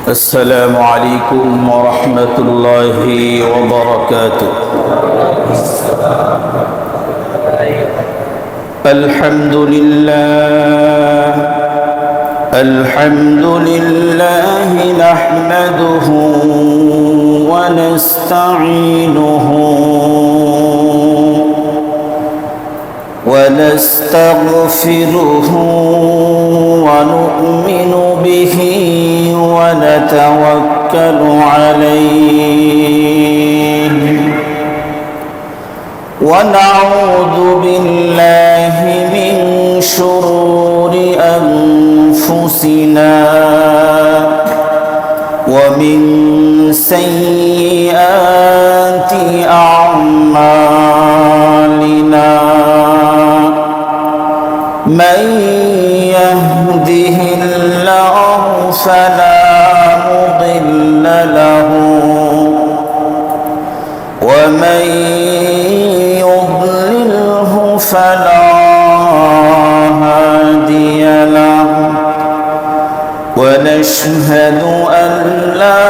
السلام عليكم ورحمة الله وبركاته. الحمد لله نحمده ونستعينه ونستغفره ونؤمن به ونتوكل عليه ونعوذ بالله من شرور أنفسنا ومن سيئات أعمالنا من يهده الله فلا مضل له ومن يضلله فلا هادي له ونشهد أن لا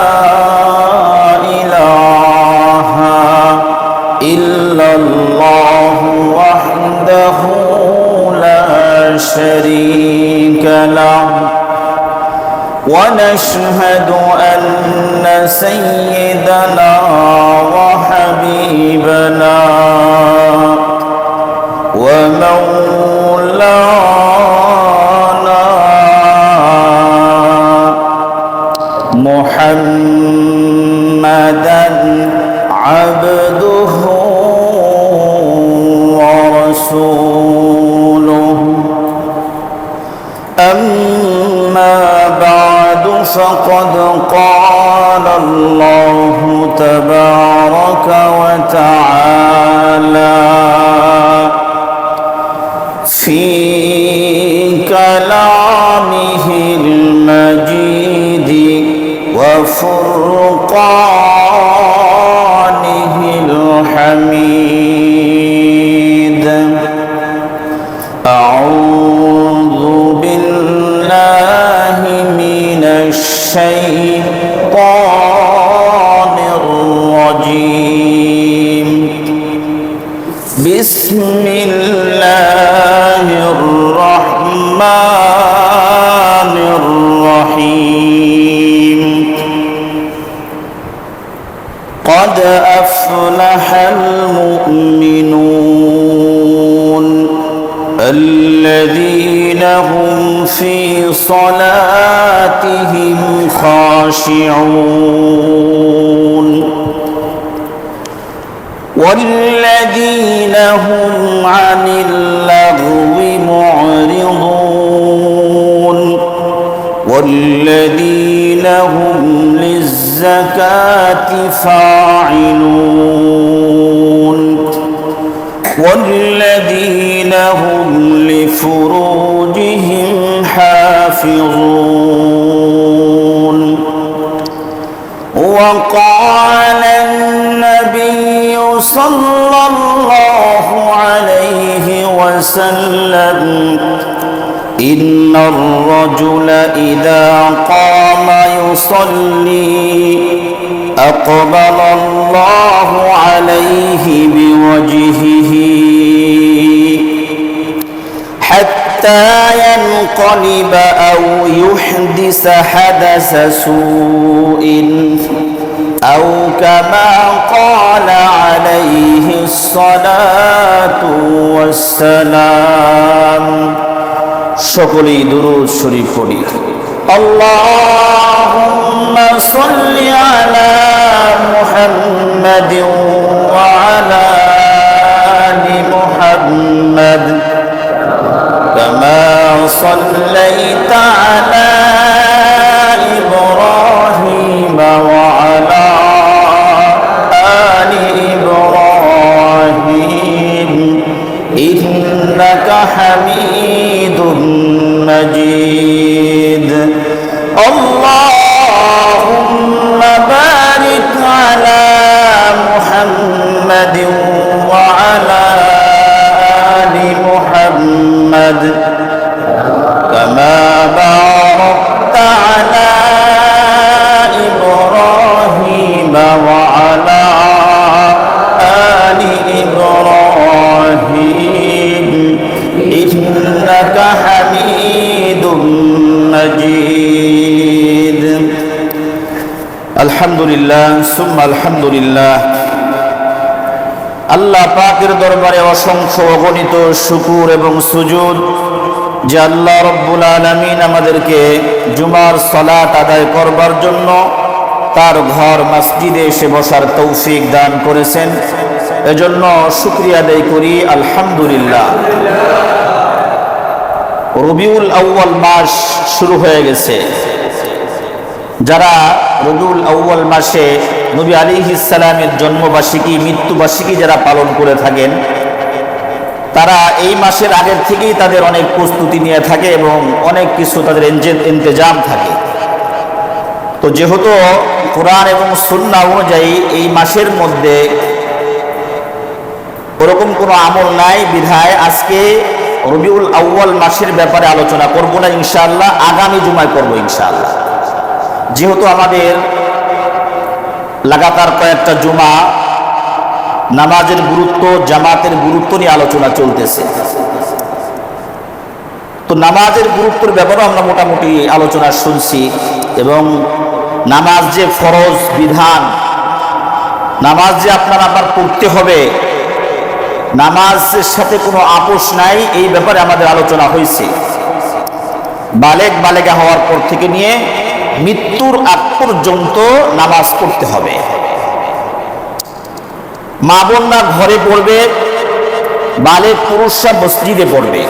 إله إلا الله وحده لا شريك له ونشهد أن سيدنا وحبيبنا ومولانا محمدا عبده ورسوله أما بعد فقد قال الله تبارك وتعالى في كلامه المجيد وفرقانه الحميد. أعوذ بالله من الشيطان الرجيم. بسم الله الرحمن الرحيم. قد أفلح المؤمنون الذين هم في صلاتهم خاشعون والذين هم عن اللغو معرضون والذين هم للزكاة فاعلون والذين هم لفروجهم حافظون. وقال النبي صلى الله عليه وسلم إن الرجل إذا قام يصلي أقبل الله عليه بوجهه حتى ينقلب أو يحدث حدث سوء أو كما قال عليه الصلاة والسلام. সকলেই দুরূদ শরীফ পড়ি। اللهم صل على محمد وعلى آل محمد كما صليت على إبراهيم وعلى آل إبراهيم إنك حميد مجيد. الله আলহামদুলিল্লাহ সুম্মা আলহামদুলিল্লাহ। আল্লাহ পাকের দরবারে অসংখ্য অগণিত শুকুর এবং সুজুদ যে আল্লাহ রব্বুল আলামিন আমাদেরকে জুমার সালাত আদায় করবার জন্য তার ঘর মসজিদে এসে বসার তৌফিক দান করেছেন, এজন্য শুকরিয়া আদায় করি আলহামদুলিল্লাহ। রবিউল আউয়াল মাস শুরু হয়ে গেছে। যারা রবিউল আউয়াল মাসে নবী আলাইহিস সালামের জন্মবার্ষিকী মৃত্যুবার্ষিকী যারা পালন করে থাকেন, তারা এই মাসের আগের থেকেই তাদের অনেক প্রস্তুতি নিয়ে থাকে এবং অনেক কিছু তাদের ইন্তজাম থাকে। তো যেহেতু কোরআন এবং সুন্নাহ অনুযায়ী এই মাসের মধ্যে ওরকম কোনো আমল নাই, বিধায় আজকে রবিউল আউয়াল মাসের ব্যাপারে আলোচনা করব না ইনশাআল্লাহ, আগামী জুমায় করব ইনশাআল্লাহ। যেহেতু আমাদের লাগাতার কয়েকটা জুমা নামাজের গুরুত্ব, জামাতের গুরুত্ব নিয়ে আলোচনা চলতেছে, তো নামাজের গুরুত্বের ব্যাপারেও আমরা মোটামুটি আলোচনা শুনছি এবং নামাজ যে ফরজ বিধান, নামাজ যে আপনার পড়তে হবে, নামাজের সাথে কোনো আপোষ নাই, এই ব্যাপারে আমাদের আলোচনা হয়েছে। বালেগা হওয়ার পর থেকে নিয়ে মৃত্যুর আগ পর্যন্ত নামাজ পড়তে হবে। মা বোনরা ঘরে পড়বে, বালেগ পুরুষরা মসজিদে পড়বে।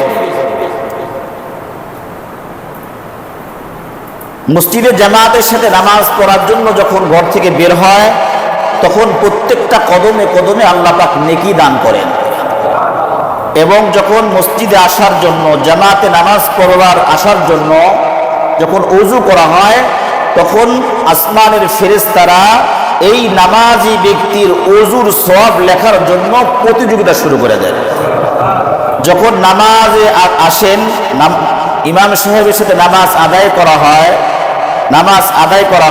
মসজিদে জামাতের সাথে নামাজ পড়ার জন্য যখন ঘর থেকে বের হয়, তখন প্রত্যেকটা কদমে কদমে আল্লাহ পাক নেকি দান করেন। এবং যখন মসজিদে আসার জন্য, জামাতে নামাজ পড়বার আসার জন্য যখন ওযু করা হয়, তখন আসমানের ফেরেশতারা এই নামাজি ব্যক্তির ওযুর সওয়াব লেখার জন্য প্রতিযোগিতা শুরু করে দেন। যখন নামাজে আসেন, ইমাম সাহেবের সাথে নামাজ আদায় করা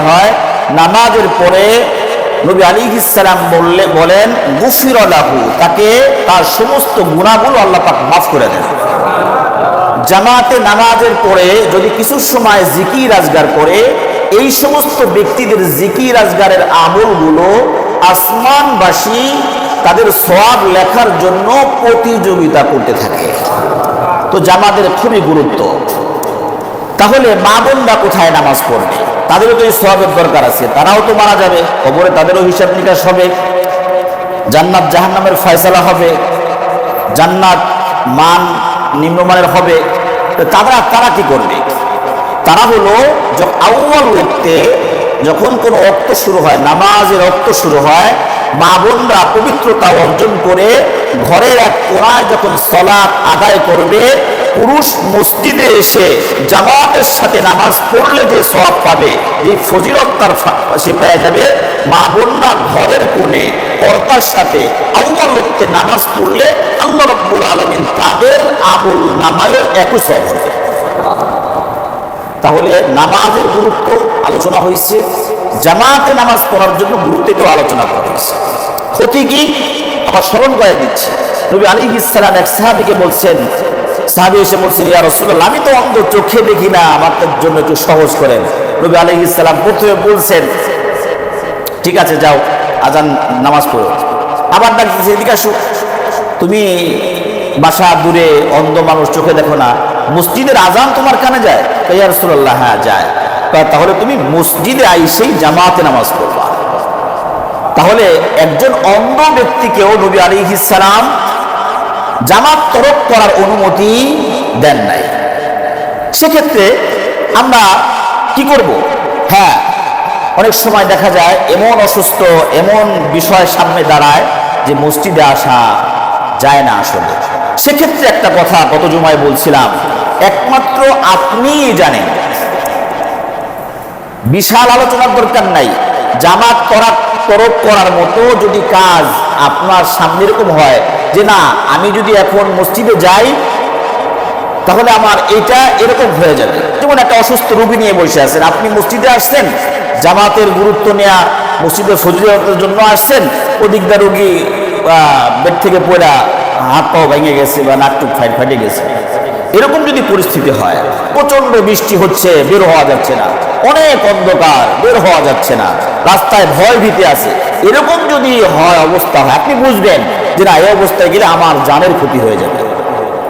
হয়, নামাজের পরে নবী আলাইহিস সালাম বলেন গুফিরা লাহু, তাকে তার সমস্ত গুনাহগুলো আল্লাহ পাক মাফ করে দেন। জামাতে নামাজের পরে যদি কিছু সময় জিকির আজগার করে, এই সমস্ত ব্যক্তিদের জিকির আজগারের আমলগুলো আসমানবাসী তাদের সওয়াব লেখার জন্য প্রতিযোগিতা করতে থাকে। তো জামাতের খুবই গুরুত্ব। তাহলে মা বোনরা কোথায় নামাজ পড়বে? তাদেরও তো এই সওয়াবের দরকার আছে, তারাও তো মারা যাবে, কবরে তাদেরও হিসাব নিকাশ হবে, জান্নাত জাহান্নামের ফয়সালা হবে, জান্নাত মান নিম্নমানের হবে। তারা কি করবে? তারা হলো আউয়াল ওয়াক্তে যখন কোনো ওয়াক্ত শুরু হয়, নামাজের ওয়াক্ত শুরু হয়, মা বোনরা পবিত্রতা অর্জন করে ঘরের এক কোণায় যখন সালাত আদায় করবে, পুরুষ মসজিদে এসে জামাতের সাথে নামাজ পড়লে যে সওয়াব পাবে, যে ফজিলত তার সে পেয়ে যাবে, মা বোনরা ঘরের কোণে পর্দার সাথে আউয়াল ওয়াক্তে নামাজ পড়লে আল্লাহ রাব্বুল আলামিন তাদের আমল নামায় একই সওয়াব হবে। তাহলে নামাজের গুরুত্ব আলোচনা হয়েছে, জামাতে নামাজ পড়ার জন্য গুরুত্ব আলোচনা করা হয়েছে। ক্ষতি কি আবার স্মরণ করে দিচ্ছি। নবী আলাইহিস সালাম এক সাহাবীকে বলছেন, সাহাবী এসে বলছেন, ইয়া রাসূলুল্লাহ, আমি তো অন্ধ, চোখে দেখি না, আমার জন্য একটু সহজ করেন। নবী আলাইহিস সালাম প্রথমে বলছেন, ঠিক আছে যাও আজান নামাজ পড়ো। আবার ডাকতেছে, এদিকে আসো, তুমি বাসা দূরে, অন্ধ মানুষ, চোখে দেখো না, মসজিদের আজান তোমার কানে যায়? ইয়া রাসূলুল্লাহ, হ্যাঁ যায়। তাহলে তুমি মসজিদে আইসেই জামাতে নামাজ পড়বা। তাহলে একজন অন্ধ ব্যক্তিকেও নবী আলাইহিস সালাম জামাত তরক করার অনুমতি দেন নাই। সেক্ষেত্রে আমরা কি করব? হ্যাঁ, অনেক সময় দেখা যায় এমন অসুস্থ, এমন বিষয় সামনে দাঁড়ায় যে মসজিদে আসা যায় না আসলে। সেক্ষেত্রে একটা কথা গত জুমায় বলছিলাম, একমাত্র আপনিই জানেন, বিশাল আলোচনার দরকার নাই। জামাত তরক করার মতো যদি কাজ আপনার সামনে এরকম হয় যে না, আমি যদি এখন মসজিদে যাই তাহলে আমার এটা এরকম হয়ে যাবে। যেমন একটা অসুস্থ রোগী নিয়ে বসে আছেন, আপনি মসজিদে আসছেন, জামাতের গুরুত্ব নেওয়া, মসজিদে ফজিলতের জন্য আসছেন, ওদিকটা রোগী বেড থেকে পড়া হাত পাও ভেঙে গেছে বা নাক টুক ফাটে গেছে, এরকম যদি পরিস্থিতি হয়, প্রচন্ড বৃষ্টি হচ্ছে, বের হওয়া যাচ্ছে না, অনেক অন্ধকার, বের হওয়া যাচ্ছে না, রাস্তায় ভয় ভীতি আছে, এরকম যদি হয় অবস্থা হয়, আপনি বুঝবেন যে না, এই অবস্থায় গেলে আমার জানের ক্ষতি হয়ে যাবে,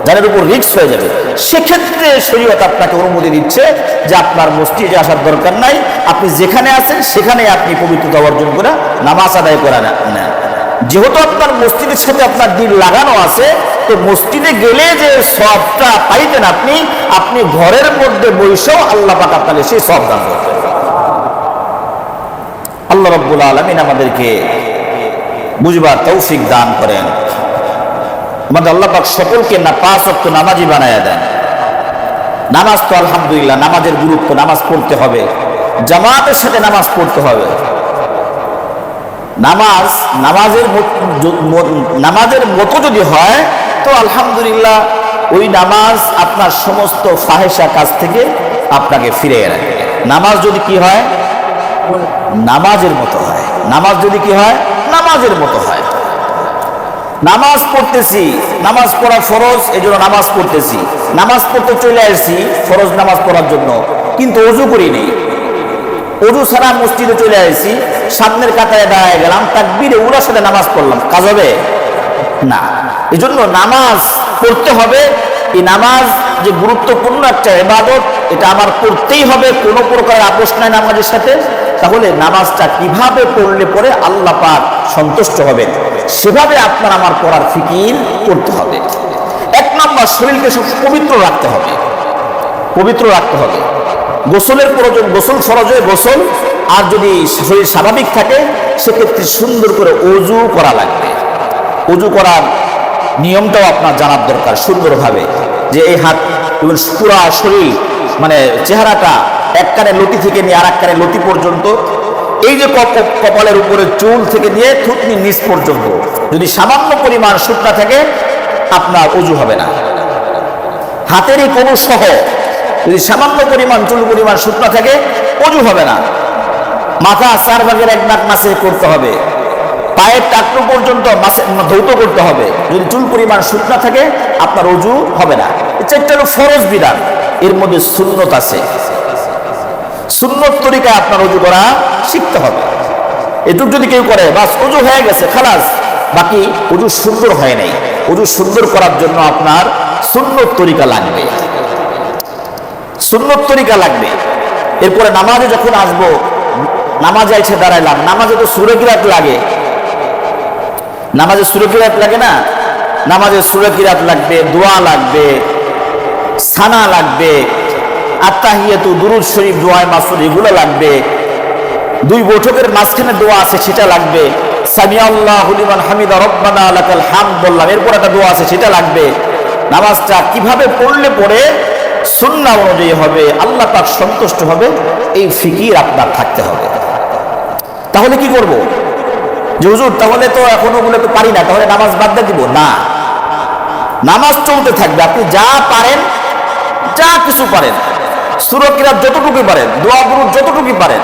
জানের উপর রিস্ক হয়ে যাবে। সেক্ষেত্রে শরীয়ত আপনাকে অনুমতি দিচ্ছে যে আপনার মসজিদে আসার দরকার নাই, আপনি যেখানে আছেন সেখানে আপনি পবিত্রতা অর্জন করে নামাজ আদায় করে নেন। যেহেতু আপনার মসজিদের সাথে আপনার দিল লাগানো আছে, তো মসজিদে গেলে যে সবটা পাইতেন আপনি ঘরের মধ্যে বসেও আল্লাহ পাক আপনাকে সেই সব দান করতেন। আল্লাহ রাব্বুল আলামিন আমাদেরকে বুঝবার তৌফিক দান করেন। আমাদের আল্লাহ পাক সকলকে না 5 ওয়াক্ত নামাজি বানায়া দেন। নামাজ তো আলহামদুলিল্লাহ, নামাজের গুরুত্ব, নামাজ পড়তে হবে, জামাতের সাথে নামাজ পড়তে হবে। নামাজের মতো যদি হয় তো আলহামদুলিল্লাহ ওই নামাজ আপনার সমস্ত ফাহেসা কাজ থেকে আপনাকে ফিরিয়ে রাখে। নামাজ যদি কি হয়, নামাজের মতো হয়। নামাজ যদি কি হয়, নামাজের মতো হয়। নামাজ পড়তেছি, নামাজ পড়া ফরজ, এই জন্য নামাজ পড়তেছি। নামাজ পড়তে চলে আসছি ফরজ নামাজ পড়ার জন্য, কিন্তু অজু করিনি, অজু ছাড়া মসজিদে চলে আসছি, সামনের কাতারে দাঁড়ায় গেলাম, তাকবীরে উলার সাথে নামাজ পড়লাম, কাজ হবে না। এই জন্য নামাজ পড়তে হবে। এই নামাজ যে গুরুত্বপূর্ণ একটা ইবাদত, এটা আমার পড়তেই হবে, কোনো প্রকার আপোষ নাই নামাজের সাথে। তাহলে নামাজটা কিভাবে পড়লে পরে আল্লাহ পাক সন্তুষ্ট হবেন, সেভাবে আপনার আমার পড়ার ফিকির করতে হবে। 1 নম্বর, শরীরকে সব পবিত্র রাখতে হবে, পবিত্র রাখতে হবে। গোসলের প্রয়োজন, গোসল ফরজ হয় গোসল, আর যদি শরীর স্বাভাবিক থাকে সেক্ষেত্রে সুন্দর করে অজু করা লাগবে। অজু করার নিয়মটাও আপনার জানার দরকার সুন্দরভাবে, যে এই হাত এবং পুরা শরীর, মানে চেহারাটা এক কানে লতি থেকে নিয়ে আর এক কানে লতি পর্যন্ত, এই যে কপালের উপরে চুল থেকে নিয়ে থুতনি নিচ পর্যন্ত যদি সামান্য পরিমাণ শুকনা থাকে আপনার অজু হবে না। হাতের এই কোন সহ যদি সামান্য পরিমাণ চুল পরিমাণ শুকনা থাকে অজু হবে না। মাথা 4 ভাগের 1 ভাগ মাসে করতে হবে, পায়ের টাকনু পর্যন্ত ধৌত করতে হবে। যদি চুল পরিমাণ শুকনা থাকে আপনার অজু হবে না। এটা একটা ফরজ বিধান, এর মধ্যে সুন্নত আছে। সুন্নত তরিকায় আপনার অজু করা শিখতে হবে। এটুক যদি কেউ করে বাস অজু হয়ে গেছে, খালাস, বাকি অজু সুন্দর হয় নাই। অজু সুন্দর করার জন্য আপনার সুন্নত তরিকা লাগবে, সুন্নত তরিকা লাগবে। এরপরে নামাজে যখন আসবো, নামাজে এসে দাঁড়াইলাম, নামাজে তো সূরা কিরাত লাগে, নামাজে সূরা কিরাত লাগে না? নামাজে সূরা কিরাত লাগবে, দোয়া লাগবে, সানা লাগবে, আত্তাহিয়াতু, দুরূদ শরীফ, দোয়া মাসুদ, এগুলো লাগবে। 2 বৈঠকের মাঝখানে দোয়া আছে সেটা লাগবে। সামিআল্লাহু লিমান হামিদা রব্বানা লাকাল হামদ বললাম, এরপর একটা দোয়া আছে সেটা লাগবে। নামাজটা কিভাবে পড়লে পরে সুন্নাহ অনুযায়ী হবে, আল্লাহ পাক সন্তুষ্ট হবে, এই ফিকির আপনার থাকতে হবে। তাহলে কি করব যে হুজুর তাহলে তো এখন ওগুলো তো পারি না, তাহলে নামাজ বাদ দিয়ে দিব না? নামাজ চলতে থাকবে। আপনি যা পারেন, যা কিছু পারেন, সূরা কিরাত যতটুকু পারেন, দোয়া দুরূদ যতটুকু পারেন,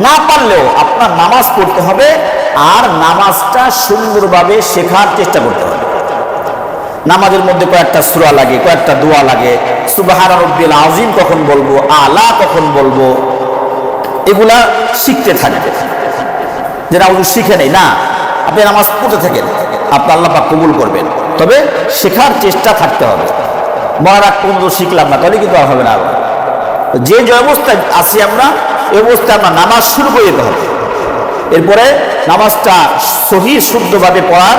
না পারলেও আপনার নামাজ পড়তে হবে, আর নামাজটা সুন্দরভাবে শেখার চেষ্টা করতে হবে। নামাজের মধ্যে কয়েকটা সূরা লাগে, কয়েকটা দোয়া লাগে, সুবহান রাব্বিল আযীম কখন বলবো, আলা কখন বলবো, এগুলা শিখতে থাকবে। যেটা ওজু শিখে নেই না, আপনি নামাজ পড়তে থাকেন, আপনার আল্লাহ পাক কবুল করবেন। তবে শেখার চেষ্টা থাকতে হবে। মরার পর্যন্ত শিখলাম না তাহলে কিন্তু আর হবে না। যে অবস্থায় আছি আমরা, এই অবস্থায় আমরা নামাজ শুরু করে যেতে হবে। এরপরে নামাজটা সহি শুদ্ধভাবে পড়ার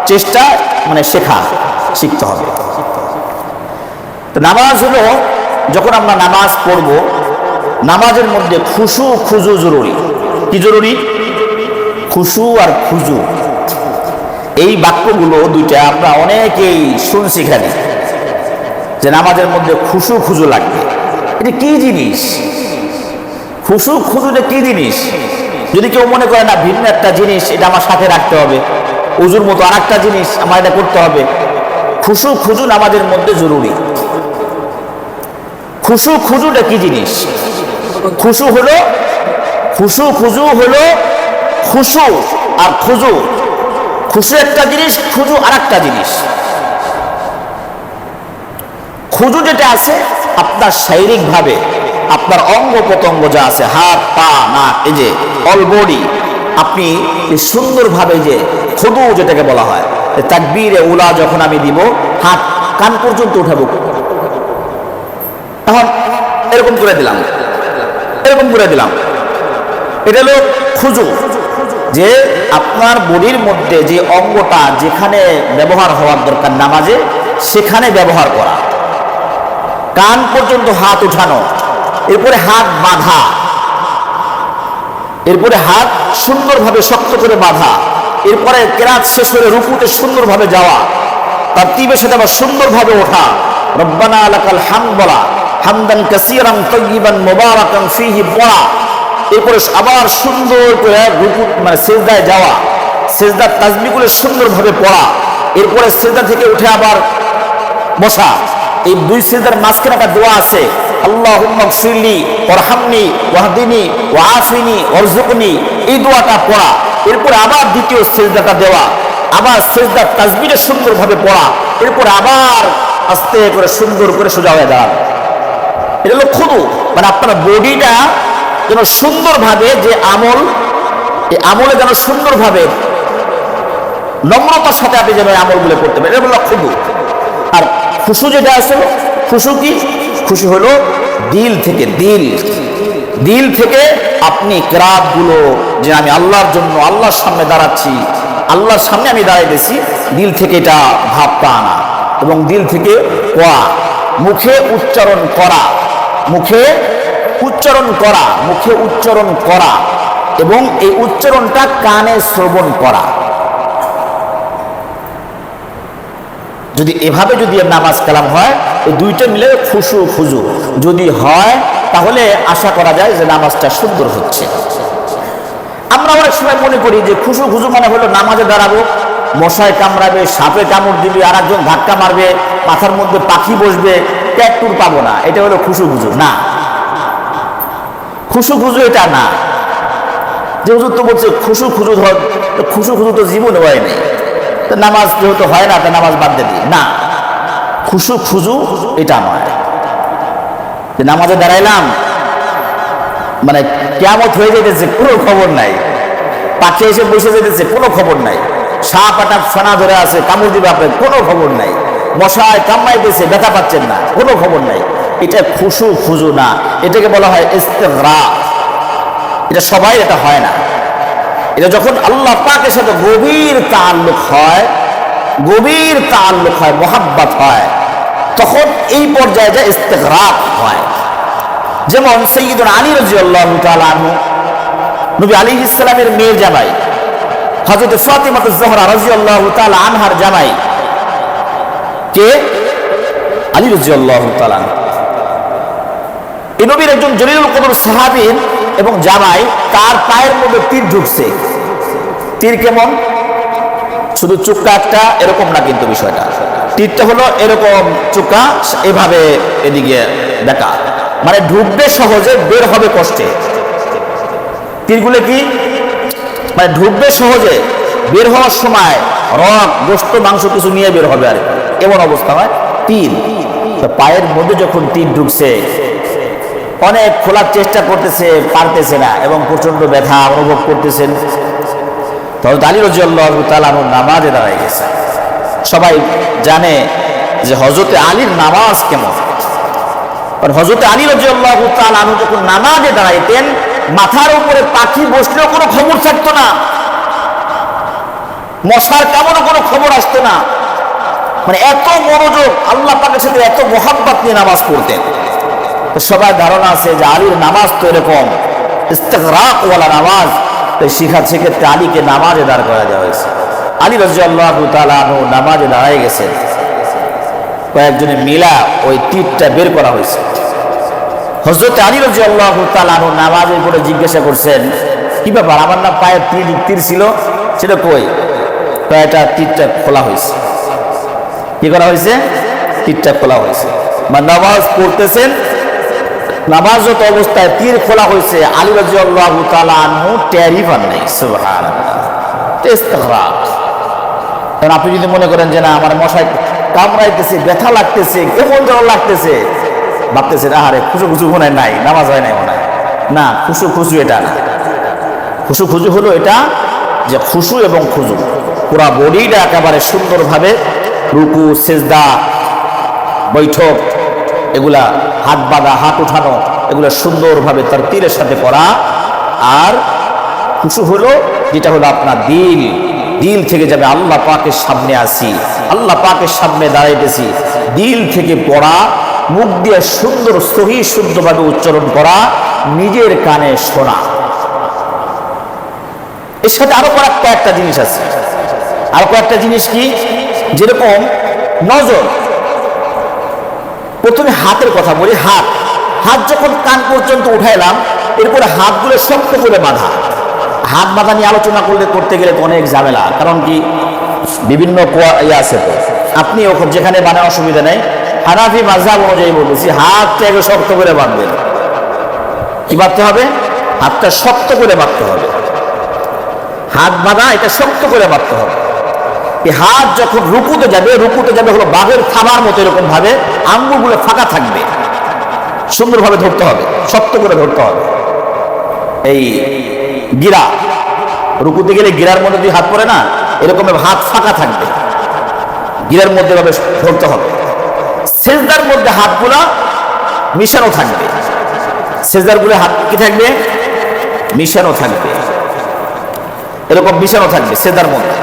চেষ্টা, মানে শিখতে হবে। তো নামাজ হলো, যখন আমরা নামাজ পড়ব, নামাজের মধ্যে খুশু খুজু জরুরি। কি জরুরি? খুশু আর খুজু, এই বাক্যগুলো দুইটা আমরা অনেকেই শুনছি খালি, যে নামাজের মধ্যে খুশু খুজু লাগবে। এটা কি জিনিস? খুশু খুজুটা কি জিনিস? যদি কেউ মনে করে না ভিন্ন একটা জিনিস, এটা আমার সাথে রাখতে হবে, উজুর মতো আর একটা জিনিস আমার এটা করতে হবে। খুশু খুজু নামাজের মধ্যে জরুরি। খুশু খুজুটা কি জিনিস? খুশু হলো, খুশু খুজু হলো, খুশু আর খুজু, খুশু একটা জিনিস, খুজু আর একটা জিনিস। খুজু যেটা আছে আপনার শারীরিক ভাবে আপনার অঙ্গ প্রত্যঙ্গ যা আছে, হাত পা নাক, এই যে অল বডি, আপনি সুন্দরভাবে যে খুদু যেটাকে বলা হয়, তাকবীরে উলা যখন আমি দিব, হাত কান পর্যন্ত উঠাবো, এখন এরকম করে দিলাম, এরকম করে দিলাম, এটা হলো খুজু। যে আপনার বডির মধ্যে যে অঙ্গটা যেখানে ব্যবহার হওয়ার দরকার নামাজে, সেখানে ব্যবহার করা, কান পর্যন্ত হাত উঠানো, এরপরে হাত বাঁধা, এরপরে হাত সুন্দরভাবে শক্ত করে বাঁধা, এরপরে কেরাত শেষ হলে রুকুতে সুন্দরভাবে যাওয়া, তার তিবের সাথে আবার সুন্দরভাবে ওঠা, রব্বানা লাকাল হামদ বলা, হামদান কাসীরান তাইয়িবান মুবারাকান ফীহি পড়া, এরপরে আবার সুন্দর করে রুকু মানে সিজদায় যাওয়া, সিজদার তাসবিহগুলো সুন্দরভাবে পড়া, এরপরে সিজদা থেকে উঠে আবার বসা। এই দুই সিজদার মাঝখানে একটা দোয়া আছে, আল্লাহুম্মা গফিরলি ওয়ারহামনি ওয়াহদিনি ওয়াআফিনি ওয়ারযুকনি, এই দোয়াটা পড়া, এরপরে আবার দ্বিতীয় সিজদাটা দেওয়া, আবার সিজদার তাসবিহটা সুন্দরভাবে পড়া, এরপরে আবার আস্তে করে সুন্দর করে সোজা হয়ে দাঁড়ানো। এটা হলো খুদু, মানে আপনার বডিটা যেন সুন্দরভাবে যে আমল, এই আমলে যেন সুন্দরভাবে নম্রতার সাথে আপনি যেন আমলগুলো করতে পারেন, এটা হলো খুদু। আর খুশু যেটা আছে, খুশু কি? খুশি হলো দিল থেকে, দিল থেকে আপনি কিরাতগুলো, যে আমি আল্লাহর জন্য আল্লাহর সামনে দাঁড়াচ্ছি, আল্লাহর সামনে আমি দাঁড়াইতেছি, দিল থেকে এটা ভাবটা আনা এবং দিল থেকে পড়া, মুখে উচ্চারণ করা, মুখে উচ্চারণ করা, মুখে উচ্চারণ করা এবং এই উচ্চারণটা কানে শ্রবণ করা। যদি এভাবে যদি নামাজ কালাম হয়, এই দুইটা মিলে খুশু খুজু যদি হয়, তাহলে আশা করা যায় যে নামাজটা সুন্দর হচ্ছে। আমরা অনেক সময় মনে করি যে খুশু খুজু মানে হলো নামাজে দাঁড়াবো, মশায় কামড়াবে, সাপে কামড় দিবে, আর একজন ধাক্কা মারবে, মাথার মধ্যে পাখি বসবে, ট্যাগ টুর পাবো না, এটা হলো খুশু খুজু না। খুশু খুজু এটা না। যে হুজুর তো বলছে খুশু খুজু, ধর খুশু খুজু তো জীবনে হয় নাই, তো নামাজ যেহেতু হয় না, তা নামাজ বাদ দিয়ে দিই না। খুশু খুজু এটা নয় যে নামাজে দাঁড়াইলাম মানে কিয়ামত হয়ে যেতেছে, কোনো খবর নাই, পাখি এসে বসে যেতেছে, কোনো খবর নাই, সাপ আটা ফানা ধরে আছে কামড় দিবে আপনার, কোনো খবর নাই, মশায় কামড়াইতেছে ব্যথা পাচ্ছেন না, কোনো খবর নাই। এটা খুশু খুজু না, এটাকে বলা হয় ইস্তিগরাক। এটা সবাই এটা হয় না। এটা যখন আল্লাহ পাকের সাথে গভীর তাআল্লুক হয়, গভীর তাআল্লুক হয়, মোহাব্বত হয়, তখন এই পর্যায়ে যায় ইস্তিগরাক হয়। যেমন সাইয়্যিদুনা আলী রাদিয়াল্লাহু তাআলা আনহু, নবী আলাইহিস সালামের মেয়ের জামাই, হযরত ফাতিমা আয-জাহরা রাদিয়াল্লাহু তাআলা আনহার জামাই কে? আলী রাদিয়াল্লাহু তাআলা আনহু। এই নবীর একজন জলিলুল কদর সাহাবী এবং জামাই, তার পায়ের মধ্যে তীর ঢুকছে। তীর কেমন? শুধু চুক্কা একটা এরকম না, কিন্তু বিষয়টা তীরটা হলো এরকম চুক্কা, এভাবে এদিকে দেখা, মানে ঢুকবে সহজে, বের হবে কষ্টে। তীরগুলো কি মানে ঢুকবে সহজে, বের হওয়ার সময় রক গোশত মাংস কিছু নিয়ে বের হবে, আর এমন অবস্থা হয় তীর। পায়ের মধ্যে যখন তীর ঢুকছে, অনেক খোলার চেষ্টা করতেছে, পারতেছে না এবং প্রচন্ড ব্যথা অনুভব করতেছেন। হযরত আলী রাদিয়াল্লাহু তাআলা আনহু নামাজে দাঁড়ায় গেছে। সবাই জানে যে হযরত আলীর নামাজ কেমন। আর হযরত আলী রাদিয়াল্লাহু তাআলা আনহু যখন নামাজে দাঁড়াইতেন, মাথার উপরে পাখি বসলেও কোনো খবর থাকতো না, মশার কামড়েও কোনো খবর আসতো না। মানে এত মনোযোগ, আল্লাহ পাকের সাথে এত মোহাব্বত নিয়ে নামাজ পড়তেন। সবার ধারণা আছে যে আলীর নামাজ তো এরকম ইস্তিগরাক ওয়ালা নামাজ, তাই সেক্ষেত্রে আলীকে নামাজে দাঁড় করা দেওয়া হয়েছে। আলী রাদিয়াল্লাহু তাআলা আনহু নামাজে দাঁড়ায় গেছেন, কয়েকজনে মিলা ওই তীরটা বের করা হয়েছে। হযরত আলী রাদিয়াল্লাহু তাআলা আনহু নামাজের পরে জিজ্ঞাসা করছেন, কি ব্যাপার, আমার না পায়ে তীর ছিল, সেটা কই? এটা তীরটা খোলা হয়েছে। কি করা হয়েছে? তীরটা খোলা হয়েছে। বা নামাজ পড়তেছেন, নামাজত অবস্থায় তীর খোলা হয়েছে, আলী রাদিয়াল্লাহু তাআলা আনহু টেরই পান নাই। সুবহানাল্লাহ, ইস্তিগরাক। কারণ আপনি যদি মনে করেন যে না আমার মশায় কামড়াইতেছে, ব্যথা লাগতেছে, কেমন যেন লাগতেছে, ভাবতেছে আহারে খুশু খুশু মনে হয় নাই, নামাজ হয় নাই মনে হয়। না, খুশু খুশু এটা না। খুশু খুশু হলো এটা যে খুশু এবং খুজু পুরা বডিটা একেবারে সুন্দরভাবে রুকু সেজদা বৈঠক এগুলা হাত বাঁধা হাত উঠানো এগুলা সুন্দরভাবে তার তীরের সাথে করা। আর খুশু হলো যেটা হলো আপনার দিল থেকে যাবে আল্লাহ পাকের সামনে আসি, আল্লাহ পাকের সামনে দাঁড়াইতেছি, দিল থেকে পড়া, মুখ দিয়ে সুন্দর সহি শুদ্ধভাবে উচ্চারণ করা, নিজের কানে শোনা। এর সাথে আরো কয়েকটা জিনিস আছে। আরো কয়েকটা জিনিস কি, যেরকম নজর। প্রথমে হাতের কথা বলি। হাত যখন কান পর্যন্ত উঠাইলাম, এরপরে হাতগুলো শক্ত করে বাঁধা। হাত বাঁধা নিয়ে আলোচনা করতে গেলে তো অনেক ঝামেলা, কারণ কি বিভিন্ন আছে। তো আপনি ওখানে যেখানে বানায় অসুবিধা নেই, হানাফি মাযহাব অনুযায়ী বলতেছি হাতটাকে শক্ত করে বাঁধবেন। কি বাঁধতে হবে? হাতটা শক্ত করে বাঁধতে হবে। হাত বাঁধা এটা শক্ত করে বাঁধতে হবে। এই হাত যখন রুকুতে যাবে হলো বাঘের থাবার মতো, এরকম ভাবে আঙ্গুলগুলো ফাঁকা থাকবে, সুন্দরভাবে ধরতে হবে, শক্ত করে ধরতে হবে। এই গিরা রুকুতে গেলে গিরার মধ্যে দিয়ে হাত পড়ে না, এরকম হাত ফাঁকা থাকবে, গিরার মধ্যে ভাবে ধরতে হবে। সেজদার মধ্যে হাতগুলা মিশানো থাকবে, সেজদার গুলো হাত কি থাকবে? মিশানো থাকবে, এরকম মিশানো থাকবে সেজদার মধ্যে।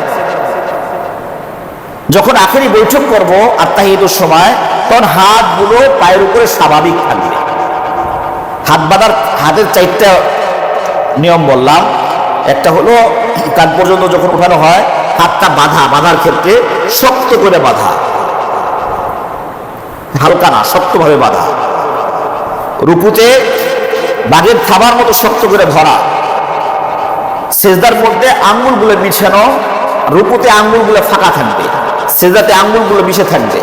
যখন আখেরি বৈঠক করব আত্তাহিয়াতুর সময়, তখন হাতগুলো পায়ের উপরে স্বাভাবিক থাকবে। হাত বাঁধার হাতের 4টা নিয়ম বললাম। একটা হলো কান পর্যন্ত যখন উঠানো হয়, হাতটা বাঁধার ক্ষেত্রে শক্ত করে বাঁধা, হালকা না, শক্তভাবে বাঁধা। রুকুতে বাঘের থাবার মতো শক্ত করে ধরা। সেজদার মধ্যে আঙ্গুলগুলো মিশানো, রুকুতে আঙ্গুলগুলো ফাঁকা থাকবে, সেজদাতে আঙ্গুলগুলো মিশে থাকবে।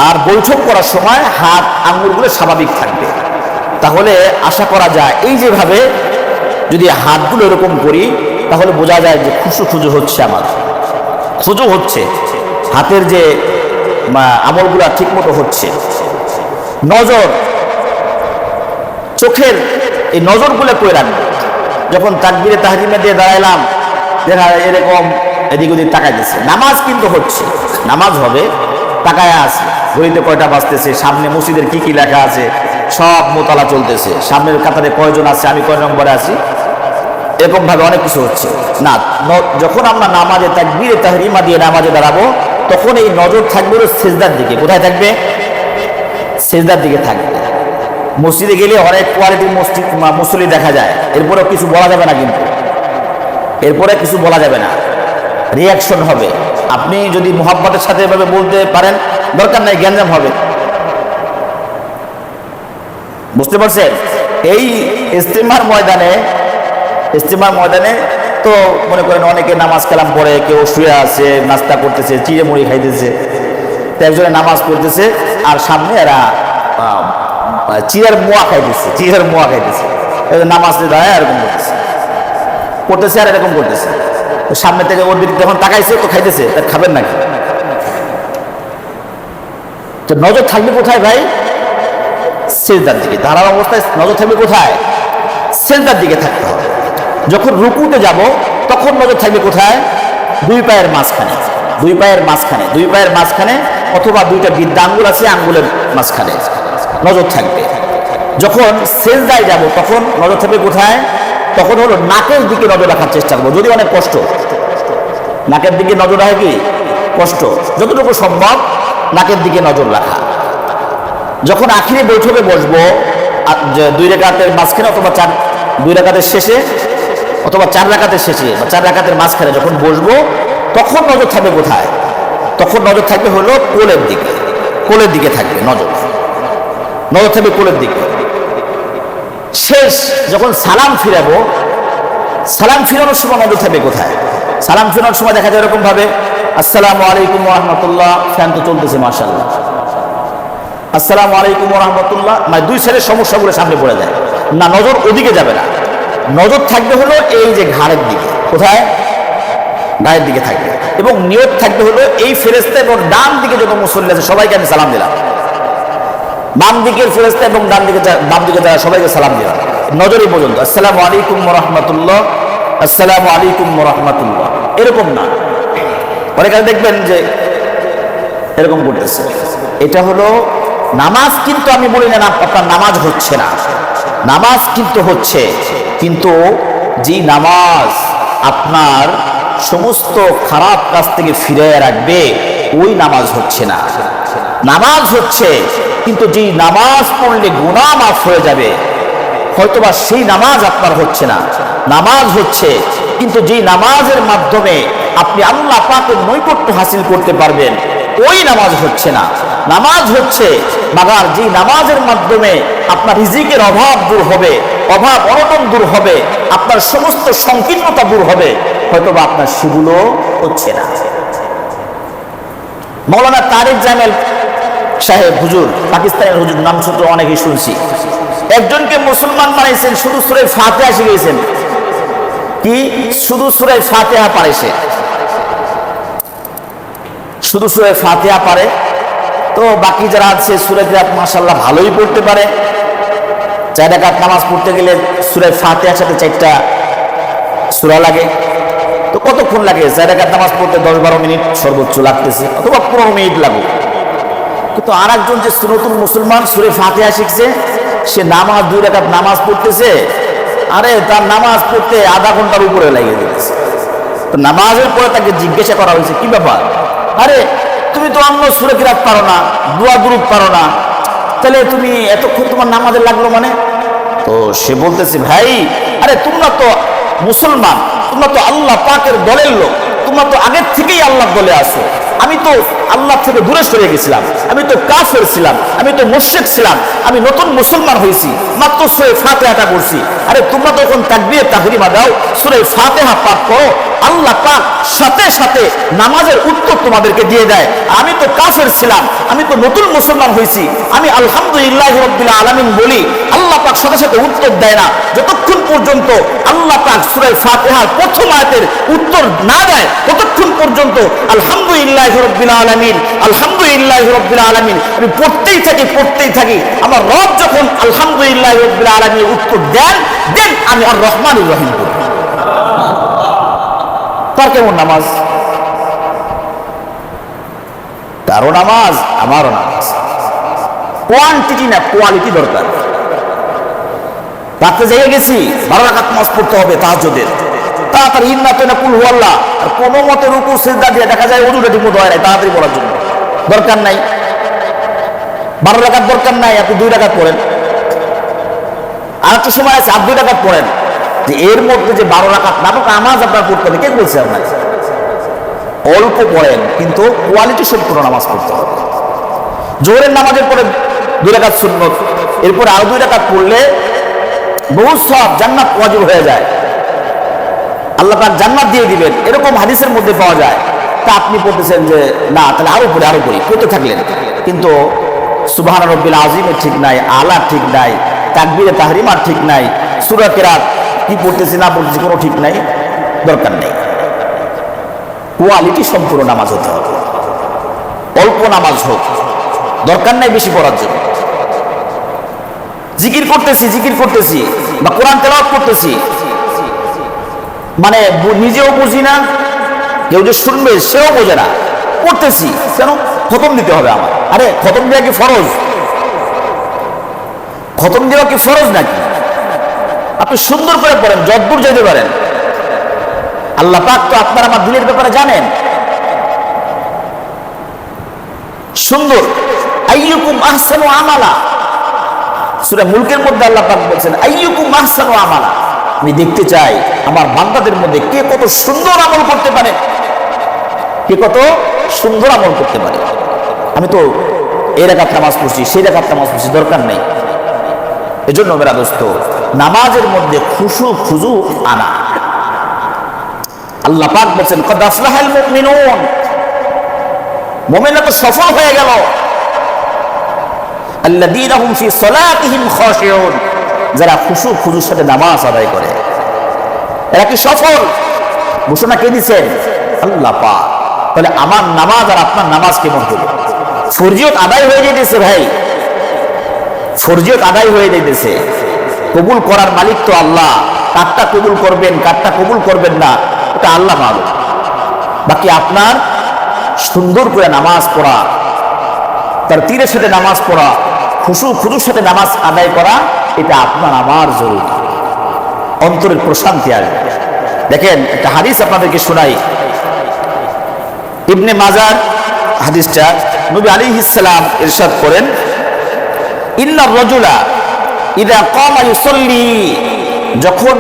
আর বৈঠক করার সময় হাত আঙ্গুলগুলো স্বাভাবিক থাকবে। তাহলে আশা করা যায় এই যেভাবে যদি হাতগুলো এরকম করি, তাহলে বোঝা যায় যে খুশু হচ্ছে, আমার খুজু হচ্ছে, হাতের যে আমলগুলা ঠিক মতো হচ্ছে। নজর, চোখের এই নজরগুলো কই রাখবো? যখন তাকবীরে তাহরিমে দিয়ে দাঁড়াইলাম, দেখা এরকম এদিক ওদিক তাকাইতেছে। নামাজ কিন্তু হচ্ছে, নামাজ হবে, তাকায় আছে, ঘড়িতে কয়টা বাজতেছে, সামনে মসজিদের কি লেখা আছে সব মোতালা চলতেছে, সামনের কাতারে কয়জন আছে, আমি কয় নম্বরে আছি, এরকম ভাবে অনেক কিছু হচ্ছে না। যখন আমরা নামাজে তাকবীরে তাহরিমা দিয়ে নামাজে দাঁড়াবো, তখন এই নজর থাকবে সিজদার দিকে। কোথায় থাকবে? সিজদার দিকে থাকবে। মসজিদে গেলে অনেক কোয়ালিটির মুসল্লি দেখা যায়, এরপরেও কিছু বলা যাবে না, কিন্তু এরপরে কিছু বলা যাবে না, রিয়াকশন হবে। আপনি যদি মুহাব্বতের সাথে এভাবে বলতে পারেন, দরকার নাই, গ্যাঞ্জাম হবে। বুঝতে পারছেন? এই ইজতিমার ময়দানে তো মনে করেন অনেকে নামাজ কালাম পড়ে, কেউ শুয়ে আছে, নাস্তা করতেছে, চিড়ে মুড়ি খাইতেছে, তো একজনে নামাজ পড়তেছে আর সামনে এরা চিড়ের মোয়া খাইতেছে, নামাজ দাঁড়ায় এরকম করতেছে আর এরকম করতেছে। সামনে থেকে ওর দিকে যখন তাকাইছে তো খাইতেছে, তা খাবেন নাকি? তো নজর থাকবে কোথায় ভাই? সিজদার দিকে। দাঁড়ার অবস্থায় নজর থাকবে কোথায়? সিজদার দিকে থাকতে হবে। যখন রুকুতে যাব, তখন নজর থাকবে কোথায়? দুই পায়ের মাঝখানে, অথবা দুইটা বৃদ্ধা আঙ্গুল আছে, আঙ্গুলের মাঝখানে নজর থাকবে। যখন সিজদায় যাব, তখন নজর থাকবে কোথায়? তখন হলো নাকের দিকে নজর রাখার চেষ্টা করবো, যদি অনেক কষ্ট। নাকের দিকে নজর রাখা কি কষ্ট, যতটুকু সম্ভব নাকের দিকে নজর রাখা। যখন আখিরি বৈঠকে বসবো, 2 রাকাতের মাঝখানে অথবা 2 রাকাতের শেষে অথবা 4 রাকাতের শেষে বা 4 রাকাতের মাঝখানে যখন বসবো, তখন নজর থাকবে কোথায়? তখন নজর থাকবে হলো কোলের দিকে থাকবে নজর থাকবে কোলের দিকে। শেষ যখন সালাম ফিরানোর সময় নজর থাকবে কোথায়? সালাম ফিরানোর সময় দেখা যায় এরকম ভাবে, আসসালামু আলাইকুম ওয়া রাহমাতুল্লাহ, ফ্যান তো চলতেছে মাশাআল্লাহ, আসসালামু আলাইকুম ওয়া রাহমাতুল্লাহ, মানে 2 সাইডের সমস্যাগুলো সামনে পড়ে যায় না, নজর ওদিকে যাবে না, নজর থাকবে হলো এই যে ঘাড়ের দিকে। কোথায়? গায়ের দিকে থাকবে। এবং নিয়ত থাকবে হলো এই ফেরেশতা এবং ডান দিকে যত মুসল্লি আছে সবাইকে আমি সালাম দিলাম, বাম দিকের ফেরেশতা এবং বাম দিকে যারা সবাইকে সালাম দেওয়া, নজরে পর্যন্ত আসসালামু আলাইকুম ওয়া রাহমাতুল্লাহ, আসসালামু আলাইকুম ওয়া রাহমাতুল্লাহ, এরকম না। অনেকে দেখবেন যে এরকম করতেছে। এটা হলো নামাজ, কিন্তু আমি বলি না আপনার নামাজ হচ্ছে না, নামাজ কিন্তু হচ্ছে, কিন্তু যে নামাজ আপনার সমস্ত খারাপ কাজ থেকে ফিরে রাখবে ওই নামাজ হচ্ছে না। নামাজ হচ্ছে, কিন্তু যে নামাজ পড়লে গুনাহ মাফ হয়ে যাবে, হয়তোবা সেই নামাজ আপনার হচ্ছে না। নামাজ হচ্ছে, কিন্তু যে নামাজের মাধ্যমে আপনি আল্লাহ পাকের নৈকট্য হাসিল করতে পারবেন ওই নামাজ হচ্ছে না। নামাজ হচ্ছে মাগার যে নামাজের মাধ্যমে আপনার রিজিকের অভাব দূর হবে, অভাব অনটন দূর হবে, আপনার সমস্ত সংকীর্ণতা দূর হবে, হয়তোবা আপনার সেগুলো হচ্ছে না। মৌলানা তারেক জামেল সাহেব হুজুর, পাকিস্তানের হুজুর, নাম শুধু অনেকেই শুনছি, একজনকে মুসলমান বানাইছেন, শুধু সূরা ফাতিহা শিখিয়েছেন। কি? শুধু সূরা ফাতিহা পারে সে, শুধু সূরা ফাতিহা পারে। তো বাকি যারা আছে সূরা কিরাত মাশাআল্লাহ ভালোই পড়তে পারে। 4 রাকাত নামাজ পড়তে গেলে সূরা ফাতিহার সাথে 4টা সূরা লাগে। তো কতক্ষণ লাগে? 4 রাকাত নামাজ পড়তে 10-12 মিনিট সর্বোচ্চ লাগতেছে, অথবা 15 মিনিট লাগুক। কিন্তু আর একজন যে নতুন মুসলমান সূরা ফাতিহা শিখছে, সে নামাজ 2 রাকাত নামাজ পড়তেছে, আরে তার নামাজ পড়তে আধা ঘন্টার উপরে লাগিয়ে দিতেছে। তো নামাজের পরে তাকে জিজ্ঞাসা করা হয়েছে, কি ব্যাপার? আরে তুমি তো অন্য সূরা কিরাত পারো না, দোয়া দুরূদ পারো না, তাহলে তুমি এতক্ষণ তোমার নামাজে লাগলো মানে? তো সে বলতেছে, ভাই আরে তোমরা তো মুসলমান, তোমরা তো আল্লাহ পাকের দলের লোক, তোমরা তো আগের থেকেই আল্লাহ দলে আসো। আমি তো আল্লাহ থেকে দূরে সরে গেছিলাম, আমি তো কাফের ছিলাম, আমি তো মুশরিক ছিলাম, আমি নতুন মুসলমান হয়েছি, মাত্র সূরা ফাতিহাটা পড়ছি। আরে তোমরা তো এখন তাকবীর তাহরিমা দাও, সূরা ফাতিহা পাঠ করো, আল্লাহ পাক সাথে সাথে নামাজের উত্তর তোমাদেরকে দিয়ে দেয়। আমি তো কাফের ছিলাম, আমি তো নতুন মুসলমান হয়েছি, আমি আলহামদুলিল্লাহি রাব্বিল আলামিন বলি, আল্লাহ পাক সাথে সাথে উত্তর দেয় না। যতক্ষণ পর্যন্ত আল্লাহ পাক সূরা ফাতিহার প্রথম আয়াতের উত্তর না দেয়, ততক্ষণ পর্যন্ত আলহামদুলিল্লাহি রাব্বিল আলামিন, আলহামদুলিল্লাহি রাব্বিল আলামিন আমি পড়তেই থাকি। আমার রব যখন আলহামদুলিল্লাহি রাব্বিল আলামিনের উত্তর দেন আমি আর রহমানুর রহিম বলি। তার কেমন নামাজ? তারও নামাজ, আমারও নামাজ। কোয়ান্টিটি না কোয়ালিটি দরকার। রাতে জেগে গেছি, 12 রাকাত নামাজ পড়তে হবে তাহাজ্জুদের, তাড়াতাড়ি ইন্নাত না কুল হুয়াল্লাহ, আর কোনো মতে রুকু সিজদা দিয়ে দেখা যায় ওযুটা ঠিক মতো হয় না, তাড়াতাড়ি পড়ার জন্য দরকার নাই। 12 রাকাত দরকার নাই, আপনি 2 রাকাত পড়েন। আর একটা সময় আছে 2 রাকাত পড়েন, যে এর মধ্যে যে 12 রাকাত নামাজ আপনার পড়তে হবে, কে বলছে আপনার? অল্প পড়েন, কিন্তু কোয়ালিটি সম্পূর্ণ নামাজ পড়তে হবে। জোহরের নামাজের পরে 2 রাকাত সুন্নত, এরপরে আরো 2 রাকাত পড়লে বহুত সওয়াব, জান্নাত ওয়াজিব হয়ে যায়, আল্লাহ পাক জান্নাত দিয়ে দিবেন, এরকম হাদিসের মধ্যে পাওয়া যায়। তা আপনি পড়তেছেন যে না, তাহলে আরো পড়ি পড়তে থাকলেন, কিন্তু সুবহান রাব্বিল আযীমের ঠিক নাই, আলা ঠিক নাই, তাকবীরে তাহরিমার ঠিক নাই, সূরা কিরাত কি পড়তেছি না পড়তেছি কোনো ঠিক নাই, দরকার নেই। কোয়ালিটি সম্পূর্ণ নামাজ হতে হবে। অল্প নামাজ হোক, দরকার নাই বেশি পড়ার জন্য। জিকির করতেছি বা কোরআন তেলাওয়াত করতেছি, মানে নিজেও বুঝি না, কেউ যে শুনবে সেও বোঝে না, করতেছি কেন? খতম দিতে হবে আমার। আরে খতম দেওয়া কি ফরজ? খতম দেওয়া কি ফরজ নাকি? আপনি সুন্দর করে পড়েন, যতদূর যেতে পারেন। আল্লাহ পাক তো আপনার আমার দিলের ব্যাপারে জানেন। সুন্দর, আইয়ুকুম আহসানু আমালা, সূরা মুলকের মধ্যে আল্লাহ পাক বলছেন আইয়ুকুম আহসানু আমালা, আমি দেখতে চাই আমার বান্দাদের মধ্যে কে কত সুন্দর আমল করতে পারে, কে কত সুন্দর আমল করতে পারে। আমি তো এই রাকাত নামাজ পড়ছি, সেই রাকাত নামাজ পড়ছি, দরকার নেই। এজন্য মেরা দোস্ত, নামাজের মধ্যে খুশু আনা। আল্লাহ পাক বলছেন কদ আফলাহাল মুমিনুন, মুমিনরা তো সফল হয়ে গেল। আল্লাযীনা হুম ফি সালাতিহিম খাশিউন, যারা খুশুর সাথে নামাজ আদায় করে, এরা কি সফল? ঘোষণা কে দিচ্ছেন? আল্লাহ পাক। তাহলে আমার নামাজ আর আপনার নামাজ কেমন হলো? ফরজিয়ত আদায় হয়ে যেতেছে ভাই, ফরজিয়ত আদায় হয়ে যাইতেছে। কবুল করার মালিক তো আল্লাহ, কারটা কবুল করবেন কারটা কবুল করবেন না এটা আল্লাহ মালুম। বাকি আপনার সুন্দর করে নামাজ পড়া, তার তীরের সাথে নামাজ পড়া, খুশুর সাথে নামাজ আদায় করা, এটা আপনার আমার জরুরি, অন্তরের প্রশান্তি আসবে। দেখেন একটা হাদিস আপনাদেরকে শোনাই, ইবনে মাজার হাদিসটা, নবী আলাইহিস সালাম ইরশাদ করেন, ইন্নার রাজুলা ইযা কামা ইউসাল্লি, যখন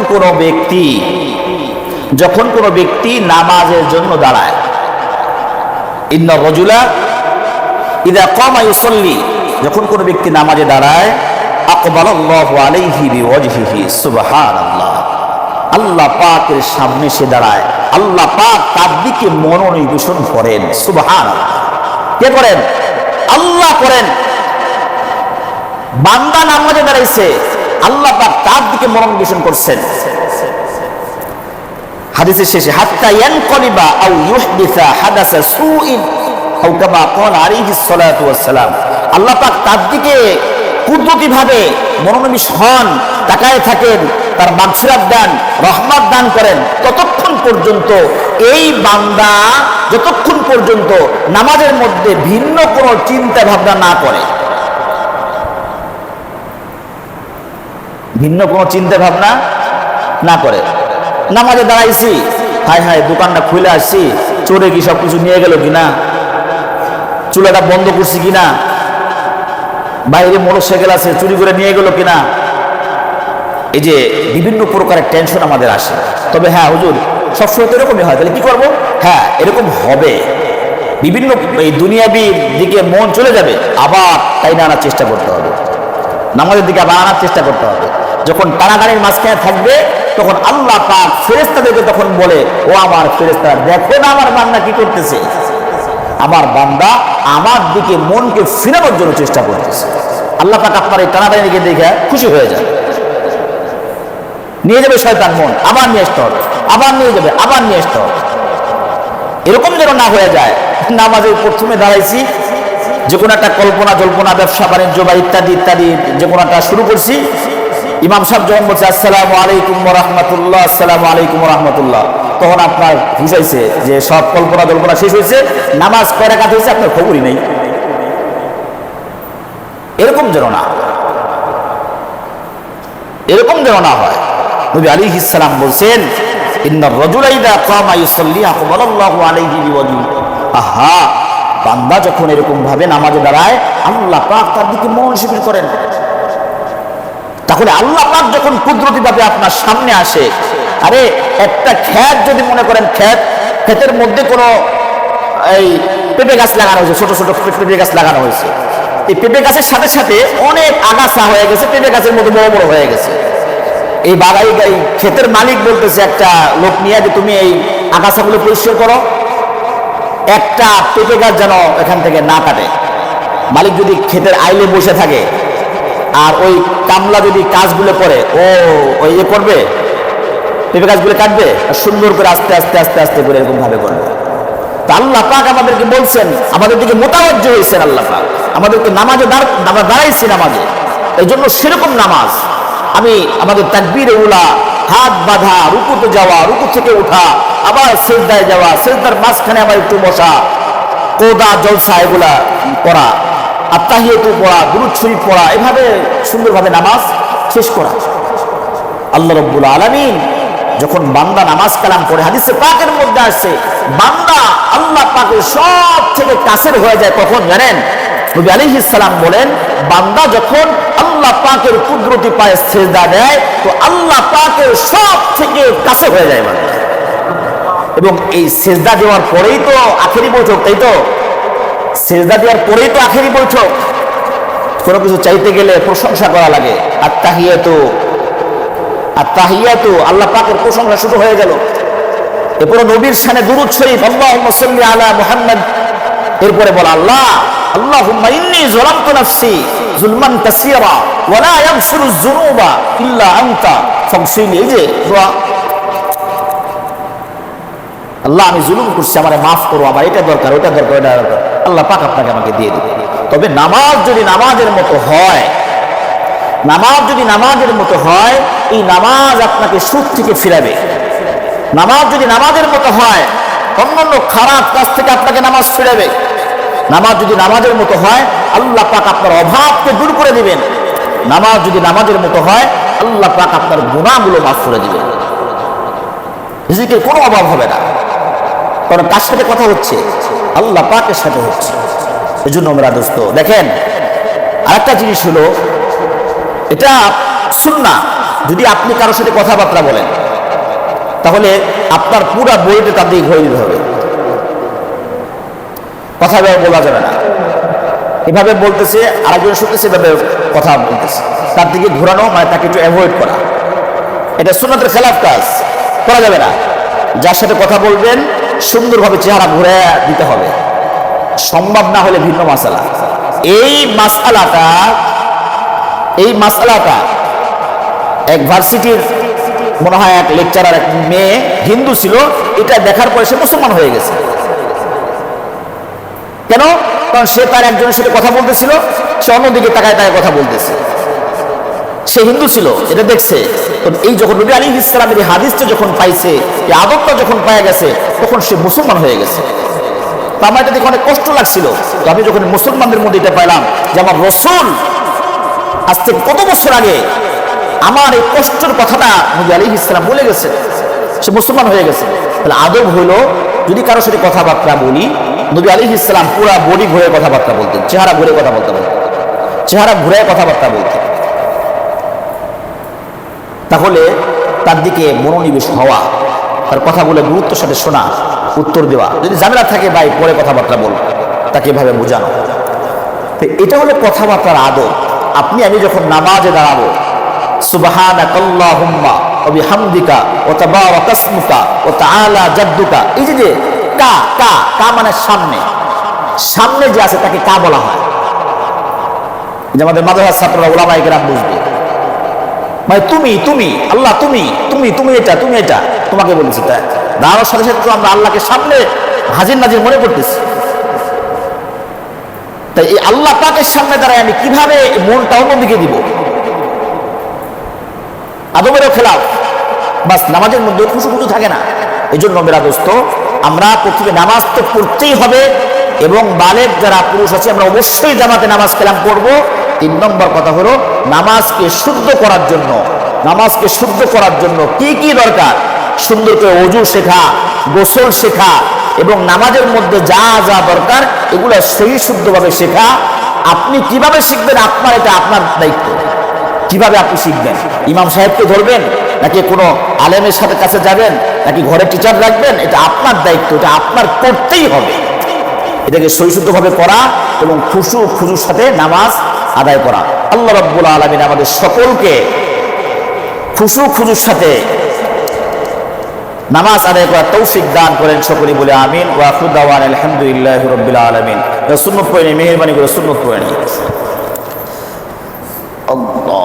কোনো ব্যক্তি নামাজের জন্য দাঁড়ায়, ইন্নার রাজুলা ইযা কামা ইউসাল্লি, যখন কোনো ব্যক্তি নামাজে দাঁড়ায়, আকবালাল্লাহু আলাইহি বিওয়াজহিহি, সুবহানাল্লাহ, আল্লাহ পাকের সামনে সে দাঁড়ায়, আল্লাহ পাক তার দিকে মনোনিবেশন করেন। সুবহানাল্লাহ, কে করেন? আল্লাহ করেন। বান্দা নামাজে দাঁড়াইছে, আল্লাহ পাক তার দিকে মনোনিবেশন করছেন। হাদিসের শেষে হাত্তা ইয়ানকলিবা আও ইউহদিসা হাদাসা সুইন আও কামা ক্বালা আলাইহিস সালাতু ওয়াস সালাম, আল্লাহ পাক তার দিকে কুদরতি ভাবে মনোনিবেশ হন, তাকায় থাকেন, তার মাগফিরাত দান, রহমত দান করেন, ততক্ষণ পর্যন্ত এই বান্দা যতক্ষণ পর্যন্ত নামাজের মধ্যে ভিন্ন কোনো চিন্তা ভাবনা না করে, ভিন্ন কোনো চিন্তা ভাবনা না করে। নামাজে দাঁড়াইছি, হায় হায় দোকানটা খুলে আসছি, চোরে কি সব কিছু নিয়ে গেল কিনা, চুলাটা বন্ধ করছি কিনা, বাইরে মোটরসাইকেল আছে চুরি করে নিয়ে গেল কিনা, এই যে বিভিন্ন প্রকারের টেনশন আমাদের আসে। তবে হ্যাঁ হুজুর, সবসময় তো এরকমই হয়, তাহলে কি করব? হ্যাঁ এরকম হবে, বিভিন্ন এই দুনিয়াবি দিকে মন চলে যাবে, আবার তাই আনার চেষ্টা করতে হবে, নামাজের দিকে আবার আনার চেষ্টা করতে হবে। যখন টানাটানির মাঝখানে থাকবে, তখন আল্লাহ পাক ফেরেশতাদেরকে তখন বলে, ও আমার ফেরেশতা, দেখো না আমার বান্দা কি করতেছে, আমার বান্দা আমার দিকে মনকে ফিরানোর জন্য চেষ্টা করতেছে। আল্লাহ পাক আপনার এই টানাটানিকে দেখে খুশি হয়ে যায়, নিয়ে যাবে শয়তান মন, আবার নিয়ে আসতে হবে, আবার নিয়ে যাবে, আবার নিয়ে আসতে হবে। এরকম যেন না হয়ে যায়। নামাজের প্রথমে দাঁড়াইছি, যে কোনো একটা কল্পনা জল্পনা, ব্যবসা বাণিজ্য বা ইত্যাদি ইত্যাদি যে কোনো একটা শুরু করছি, ইমাম সাহেব যখন বলছে আসসালামু আলাইকুম ওয়া রাহমাতুল্লাহ, আসসালামু আলাইকুম ওয়া রাহমাতুল্লাহ, তখন আপনার বুঝাইছে যে সব কল্পনা জল্পনা শেষ হয়েছে, নামাজ কয় রাকাত হয়েছে আপনার খবরই নেই। এরকম যেন না, এরকম যেন না হয়। নবী আলাইহিস সালাম বলছেন, ইন্নার রাজুলা ইযা কামা ইউসাল্লি আকবালাল্লাহু আলাইহি বিওয়াজহি, আহা, বান্দা যখন এরকম ভাবে নামাজে দাঁড়ায়, আল্লাহ পাক তার দিকে মনোনিবেশ করেন। তাহলে আল্লাহ পাক যখন কুদরতি ভাবে আপনার সামনে আসে, আরে একটা ক্ষেত যদি মনে করেন, ক্ষেতের মধ্যে কোনো এই পেঁপে গাছ লাগানো হয়েছে, ছোট ছোট পেঁপে গাছ লাগানো হয়েছে, এই পেঁপে গাছের সাথে সাথে অনেক আগাছা হয়ে গেছে, পেঁপে গাছের মতো বড় বড় হয়ে গেছে। এই বাগাই ক্ষেতের মালিক বলতেছে একটা লোক নিয়ে, যে তুমি এই আগাছাগুলো পরিষ্কার করো, একটা পেঁপে গাছ যেন এখান থেকে না কাটে। মালিক যদি ক্ষেতের আইলে বসে থাকে আর ওই কামলা যদি কাজগুলো করে, ওই করবে, পেঁপে গাছগুলো কাটবে, আর সুন্দর করে আস্তে আস্তে আস্তে আস্তে করে এরকম ভাবে করবে। তো আল্লাহ পাক আমাদেরকে বলছেন, আমাদের দিকে মোতাবজ্জ হয়েছেন আল্লাহ পাক, আমাদেরকে নামাজে দাঁড়াইছি নামাজে, এই জন্য সেরকম নামাজ। আমি আমাদের তাকবীরে উলা, হাত বাঁধা, রুকুতে যাওয়া, রুকু থেকে ওঠা, আবার সিজদায় যাওয়া, সিজদার মাঝখানে আবার একটু বসা, কোদা জলসা এগুলা পড়া, আত্তাহিয়াতু পড়া, দুরূদ শরীফ পড়া, এভাবে সুন্দরভাবে নামাজ শেষ করা। আল্লাহ রাব্বুল আলামিন যখন বান্দা নামাজ কালাম পড়ে, হাদিসে পাকের মধ্যে আসছে, বান্দা আল্লাহ পাকের সব থেকে কাছের হয়ে যায় কখন জানেন? নবী আলাইহিস সালাম বলেন, বান্দা যখন আল্লাহ পাকের কুদরতি পায়ে সিজদা দেয়, তো আল্লাহ পাকের সব থেকে কাছে হয়ে যায় বান্দা। এবং এই সিজদা দেওয়ার পরেই তো আখেরি বৈঠক, তাই তো? সিজদা দেওয়ার পরেই তো আখেরি বৈঠক। কোনো কিছু চাইতে গেলে প্রশংসা করা লাগে, আত্তাহিয়াতু, আত্তাহিয়াতু, আল্লাহ পাকের প্রশংসা শুরু হয়ে গেল। এরপরে নবীর শানে দুরূদ শরীফ, আল্লাহুম্মা সাল্লি আলা মুহাম্মদ, এরপরে বলা আল্লাহ, আল্লাহুম্মা ইন্নী যালামতু নাফসি যুলমান কাসীরা ওয়া লা ইয়াগফিরুয যুনুবা ইল্লা আনতা ফাগফিরলি। এই যে দোয়া, আল্লাহ আমি জুলুম করছি, আমারে মাফ করো, আমার এটা দরকার, ওটা দরকার, ওটা দরকার, আল্লাহ পাক আপনাকে আমাকে দিয়ে দিবে। তবে নামাজ যদি নামাজের মতো হয়, নামাজ যদি নামাজের মতো হয়, এই নামাজ আপনাকে সুদ থেকে ফিরাবে। নামাজ যদি নামাজের মতো হয়, অন্যান্য খারাপ কাজ থেকে আপনাকে নামাজ ফিরাবে। নামাজ যদি নামাজের মতো হয়, আল্লাহ পাক আপনার অভাবকে দূর করে দিবেন। নামাজ যদি নামাজের মতো হয়, আল্লাহ পাক আপনার গুনাহগুলো মাফ করে দিবেন। রিজিকের কোনো অভাব হবে না, কারণ কার সাথে কথা হচ্ছে? আল্লাহ পাকের সাথে হচ্ছে। এই জন্য আমরা দোস্ত দেখেন, আরেকটা জিনিস হলো, এটা সুন্নাহ, যদি আপনি কারোর সাথে কথাবার্তা বলেন তাহলে আপনার পুরা বইটা তার দিকে ঘুরে দিতে হবে। কথা বলা যাবে না, এভাবে বলতেছে আরেকজন শুনতেছে, এভাবে কথা বলতেছে, তার দিকে ঘোরানো মানে তাকে একটু অ্যাভয়েড করা, এটা সুন্নাতের খেলাফ কাজ, করা যাবে না। যার সাথে কথা বলবেন সুন্দরভাবে চেহারা ঘুরে দিতে হবে, সম্ভব না হলে ভিন্ন মাসালা। এই মাসালাটা এক ভার্সিটির মনে হয় এক লেকচারার, এক মেয়ে হিন্দু ছিল, এটা দেখার পরে সে মুসলমান হয়ে গেছে। কেন? কারণ সে তার একজনের সাথে কথা বলতেছিল, সে অন্যদিকে তাকায় তাকায় কথা বলতেছে, সে হিন্দু ছিল, এটা দেখছে। তো এই যখন নবী আলাইহিস সালামের এই হাদিসটা যখন পাইছে, এই আদবটা যখন পাওয়া গেছে, তখন সে মুসলমান হয়ে গেছে। তো আমার এটা দেখে অনেক কষ্ট লাগছিল। তো আমি যখন মুসলমানদের মধ্যে এটা পাইলাম যে আমার রাসূল আজ থেকে কত বছর আগে আমার এই কষ্টের কথাটা নবী আলাইহিস সালাম বলে গেছে, সে মুসলমান হয়ে গেছে। তাহলে আদব হলো, যদি কারোর সাথে কথাবার্তা বলি, নবী আলাইহিস সালাম পুরা বডি ঘুরে কথাবার্তা বলতেন, চেহারা ঘুরে কথা বলতে বলতেন, চেহারা ঘুরে কথাবার্তা বলতেন। তাহলে তার দিকে মনোনিবেশ হওয়া, তার কথাগুলো গুরুত্বের সাথে শোনা, উত্তর দেওয়া। যদি ঝামেলা থাকে ভাই পরে কথাবার্তা বল, তাকে এভাবে বোঝানো। তো এটা হলো কথাবার্তার আদব। আপনি আমি যখন নামাজে দাঁড়াবো, সুবহানাকাল্লাহুম্মা ওয়া বিহামদিকা ওয়া তাবারাকা ইসমুকা ওয়া তাআলা জাদ্দুকা, এই যে কা কা কা মানে সামনে, সামনে যে আছে তাকে কা বলা হয়। যে আমাদের মাদ্রাসার ছাত্ররা ওলামায়ে কেরাম বুঝবে, মানে তুমি তুমি আল্লাহ, তুমি তুমি তুমি এটা তুমি এটা তোমাকে বলেছি। তাই দাঁড়ানোর সাথে সাথে আমরা আল্লাহকে সামনে হাজির নাজির মনে করতেছি। তাই এই আল্লাহ পাকের সামনে দাঁড়ায় আমি কিভাবে মনটা অন্যদিকে দিব? আদবেরও খেলাফ, বাস নামাজের মধ্যে খুশু থাকে না। এই জন্য মেরা দোস্ত, আমরা প্রথমে নামাজ তো পড়তেই হবে, এবং বালেগ যারা পুরুষ আছে আমরা অবশ্যই জামাতে নামাজ কালাম পড়বো। 3 নম্বর কথা হলো, নামাজকে শুদ্ধ করার জন্য কি কি দরকার? সুন্দর করে ওযু শেখা, গোসল শেখা, এবং নামাজের মধ্যে যা যা দরকার এগুলো সহি শুদ্ধভাবে শেখা। আপনি কিভাবে শিখবেন, এটা আপনার দায়িত্ব। কিভাবে আপনি শিখবেন? ইমাম সাহেবকে ধরবেন, নাকি কোনো আলেমের কাছে যাবেন, নাকি ঘরে টিচার রাখবেন? এটা আপনার দায়িত্ব, এটা আপনার করতেই হবে। এটাকে সহি শুদ্ধভাবে করা এবং খুশুর সাথে নামাজ আদায় করা। আল্লাহ রাব্বুল আলামিন আমাদের সকলকে খুশুর সাথে নামাজ আদায় করার তৌফিক দান করেন, সকলেই বলে আমিন। ওয়া আখিরু দাওয়ানা আলহামদুলিল্লাহি রাব্বিল আলামিন। সুন্নাত পড়ে মেহেরবানি করে সুন্নাত পড়ে নিন। আল্লাহ।